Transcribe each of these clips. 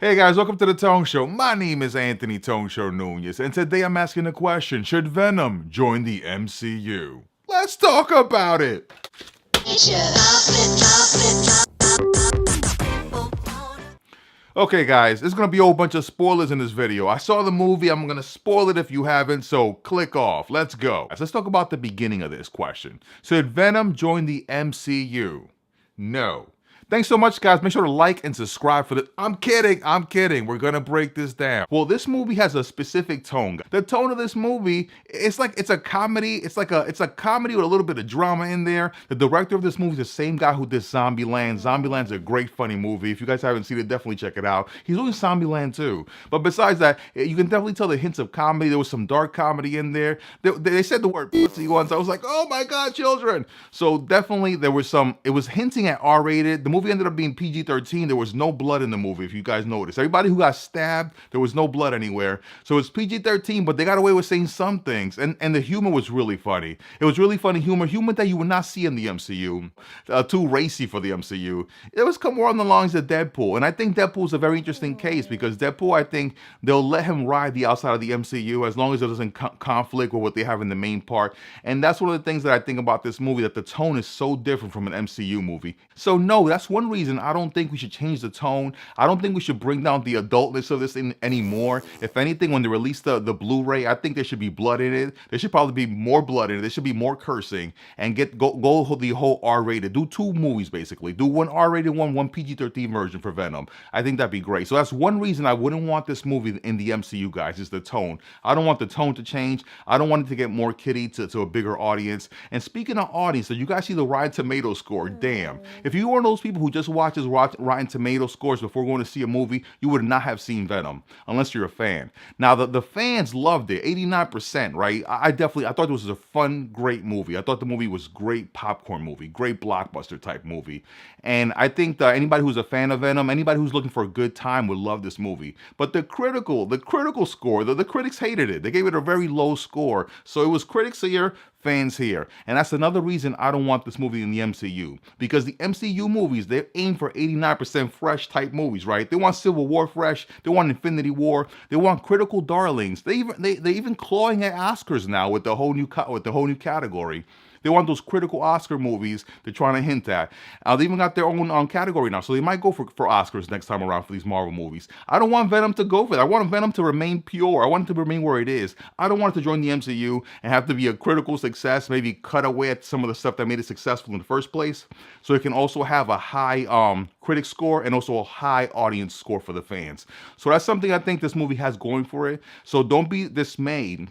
Hey guys, welcome to the Tone Show. My name is Anthony Tone Show Nunez, and today I'm asking the question, should Venom join the MCU? Let's talk about it! Okay guys, there's gonna be a whole bunch of spoilers in this video. I saw the movie, I'm gonna spoil it if you haven't, so click off. Let's go. Let's talk about the beginning of this question. Should Venom join the MCU? No. Thanks so much, guys. Make sure to like and subscribe for this. I'm kidding. We're gonna break this down. Well, this movie has a specific tone. The tone of this movie, it's a comedy. It's a comedy with a little bit of drama in there. The director of this movie is the same guy who did Zombieland. Zombieland's a great, funny movie. If you guys haven't seen it, definitely check it out. He's doing Zombieland too. But besides that, you can definitely tell the hints of comedy. There was some dark comedy in there. They said the word pussy once. I was like, oh my God, children. So definitely there was some, it was hinting at R-rated. The movie ended up being PG-13. There was no blood in the movie, if you guys noticed. Everybody who got stabbed, there was no blood anywhere. So it's PG-13, but they got away with saying some things. And the humor was really funny. It was really funny humor that you would not see in the MCU. Too racy for the MCU. It was more on the lines of Deadpool. And I think Deadpool's a very interesting case because Deadpool, I think they'll let him ride the outside of the MCU as long as it doesn't conflict with what they have in the main part. And that's one of the things that I think about this movie, that the tone is so different from an MCU movie. So no, that's one reason I don't think we should change the tone. I don't think we should bring down the adultness of this anymore. If anything, when they release the Blu-ray, I think there should be blood in it. There should probably be more blood in it. There should be more cursing and go the whole R-rated. Do two movies basically. Do one R-rated one PG-13 version for Venom. I think that'd be great. So that's one reason I wouldn't want this movie in the MCU, guys, is the tone. I don't want the tone to change. I don't want it to get more kiddie to a bigger audience. And speaking of audience, so you guys see the Rotten Tomato score. Damn. If you were one of those people who just watches Rotten Tomato scores before going to see a movie, you would not have seen Venom, unless you're a fan. Now, the fans loved it, 89%, right? I thought this was a fun, great movie. I thought the movie was great popcorn movie, great blockbuster type movie. And I think that anybody who's a fan of Venom, anybody who's looking for a good time would love this movie. But the critical score, the critics hated it. They gave it a very low score. So it was critics here, fans here. And that's another reason I don't want this movie in the MCU. Because the MCU movies, they aim for 89% fresh type movies, right? They want Civil War fresh. They want Infinity War. They want critical darlings. They even clawing at Oscars now with the whole new category. They want those critical Oscar movies they're trying to hint at. They even got their own category now, so they might go for Oscars next time around for these Marvel movies. I don't want Venom to go for that. I want Venom to remain pure. I want it to remain where it is. I don't want it to join the MCU and have to be a critical success, maybe cut away at some of the stuff that made it successful in the first place, so it can also have a high critic score and also a high audience score for the fans. So that's something I think this movie has going for it. So don't be dismayed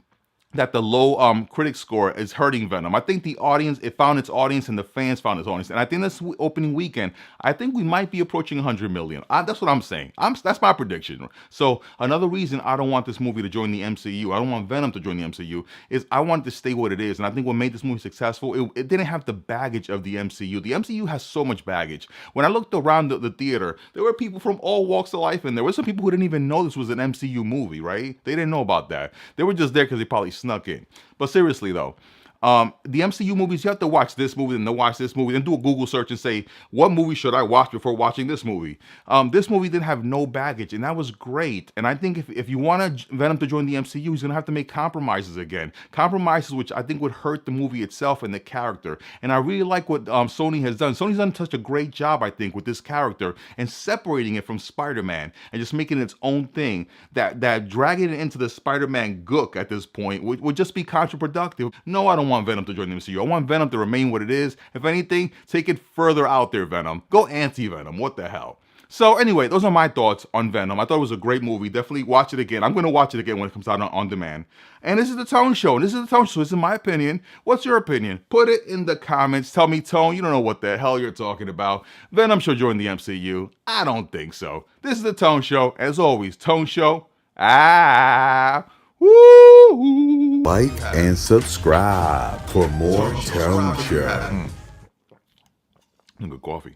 that the low critic score is hurting Venom. I think the audience, it found its audience and the fans found its audience. And I think this opening weekend, I think we might be approaching 100 million. That's what I'm saying. That's my prediction. So another reason I don't want this movie to join the MCU, I don't want Venom to join the MCU, is I want it to stay what it is. And I think what made this movie successful, it didn't have the baggage of the MCU. The MCU has so much baggage. When I looked around the theater, there were people from all walks of life in there. There were some people who didn't even know this was an MCU movie, right? They didn't know about that. They were just there because they probably snuck in. But seriously though, the MCU movies, you have to watch this movie and then watch this movie, then do a Google search and say, what movie should I watch before watching this movie? This movie didn't have no baggage, and that was great. And I think if you want Venom to join the MCU, he's going to have to make compromises again. Compromises which I think would hurt the movie itself and the character. And I really like what Sony has done. Sony's done such a great job, I think, with this character and separating it from Spider-Man and just making it its own thing. That dragging it into the Spider-Man gook at this point would just be counterproductive. No, I don't want Venom to join the MCU. I want Venom to remain what it is. If anything, take it further out there, Venom. Go anti-Venom. What the hell? So anyway, those are my thoughts on Venom. I thought it was a great movie. Definitely watch it again. I'm going to watch it again when it comes out on demand. And this is the Tone Show. This is my opinion. What's your opinion? Put it in the comments. Tell me, Tone, you don't know what the hell you're talking about. Venom should join the MCU. I don't think so. This is the Tone Show. As always, Tone Show. Woo! Like and subscribe for more Tone Show. Good coffee.